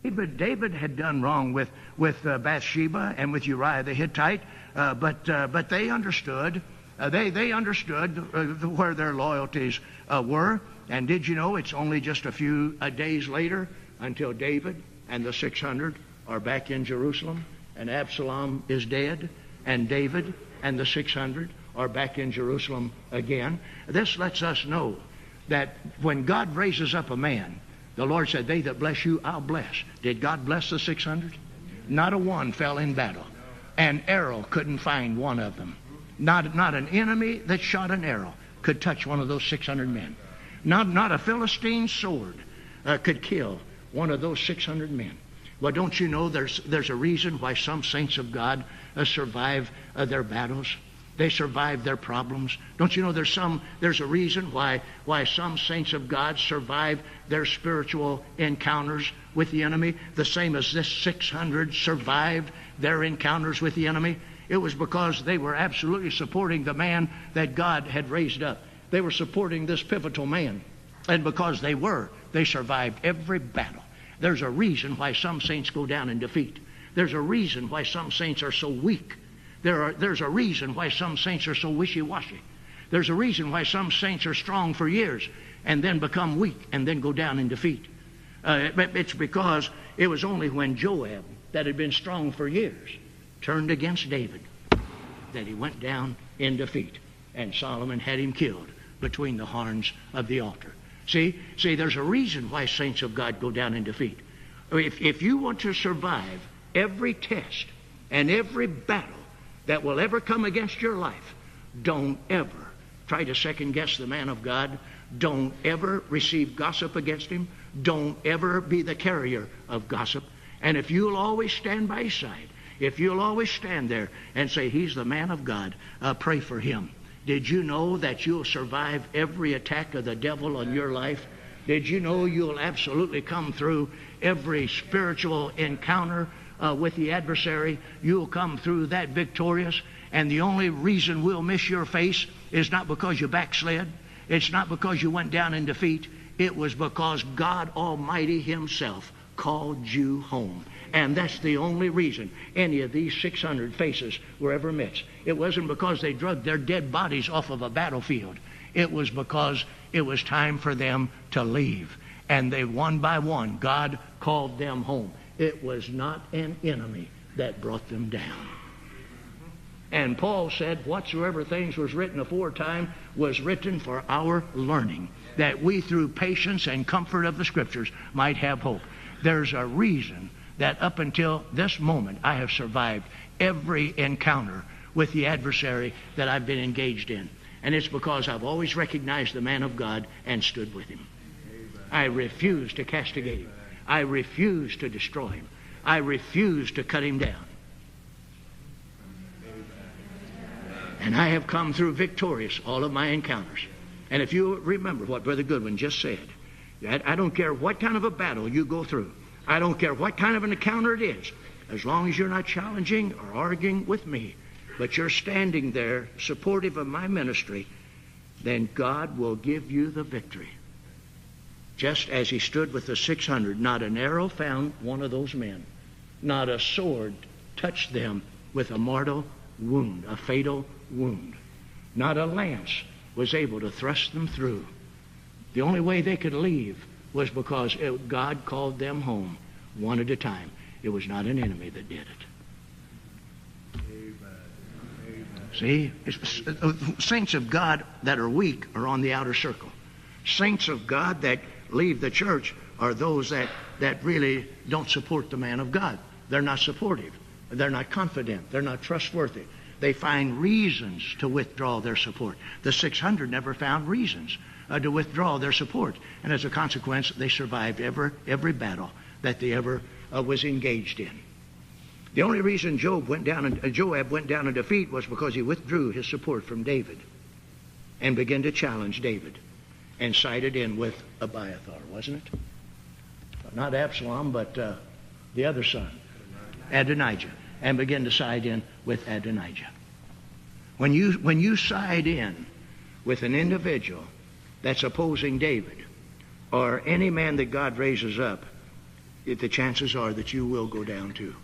David had done wrong with Bathsheba and with Uriah the Hittite, but they understood. They understood where their loyalties were. And did you know it's only just a few days later until David and the 600 are back in Jerusalem, and Absalom is dead, and David and the 600 are back in Jerusalem again. This lets us know that when God raises up a man, the Lord said, "They that bless you, I'll bless." Did God bless the 600? Not a one fell in battle. An arrow couldn't find one of them. Not an enemy that shot an arrow could touch one of those 600 men. Not a Philistine sword could kill one of those 600 men. Well, don't you know there's a reason why some saints of God survive their battles? They survive their problems. Don't you know there's a reason why some saints of God survive their spiritual encounters with the enemy, the same as this 600 survived their encounters with the enemy? It was because they were absolutely supporting the man that God had raised up. They were supporting this pivotal man. And because they survived every battle. There's a reason why some saints go down in defeat. There's a reason why some saints are so weak. There's a reason why some saints are so wishy-washy. There's a reason why some saints are strong for years and then become weak and then go down in defeat. It's because it was only when Joab, that had been strong for years, turned against David, that he went down in defeat. And Solomon had him killed between the horns of the altar. See, there's a reason why saints of God go down in defeat. If you want to survive every test and every battle that will ever come against your life, don't ever try to second guess the man of God. Don't ever receive gossip against him. Don't ever be the carrier of gossip. And if you'll always stand by his side, if you'll always stand there and say, "He's the man of God," pray for him. Did you know that you'll survive every attack of the devil on your life? Did you know you'll absolutely come through every spiritual encounter with the adversary? You'll come through that victorious. And the only reason we'll miss your face is not because you backslid. It's not because you went down in defeat. It was because God Almighty himself called you home. And that's the only reason any of these 600 faces were ever missed. It wasn't because they dragged their dead bodies off of a battlefield. It was because it was time for them to leave. And they, one by one, God called them home. It was not an enemy that brought them down. And Paul said, "Whatsoever things was written aforetime was written for our learning, that we through patience and comfort of the Scriptures might have hope." There's a reason that up until this moment I have survived every encounter with the adversary that I've been engaged in. And it's because I've always recognized the man of God and stood with him. I refuse to castigate him. I refuse to destroy him. I refuse to cut him down. And I have come through victorious all of my encounters. And if you remember what Brother Goodwin just said, I don't care what kind of a battle you go through. I don't care what kind of an encounter it is. As long as you're not challenging or arguing with me, but you're standing there supportive of my ministry, then God will give you the victory. Just as he stood with the 600, not an arrow found one of those men. Not a sword touched them with a mortal wound, a fatal wound. Not a lance was able to thrust them through. The only way they could leave was because God called them home one at a time. It was not an enemy that did it. Amen. See, saints of God that are weak are on the outer circle. Saints of God that leave the church are those that really don't support the man of God. They're not supportive. They're not confident. They're not trustworthy. They find reasons to withdraw their support. The 600 never found reasons to withdraw their support. And as a consequence, they survived every battle that they ever was engaged in. The only reason Joab went down in defeat was because he withdrew his support from David and began to challenge David and sided in with Abiathar, wasn't it? Not Absalom, but the other son, Adonijah, and began to side in with Adonijah. When you side in with an individual that's opposing David or any man that God raises up, the chances are that you will go down too.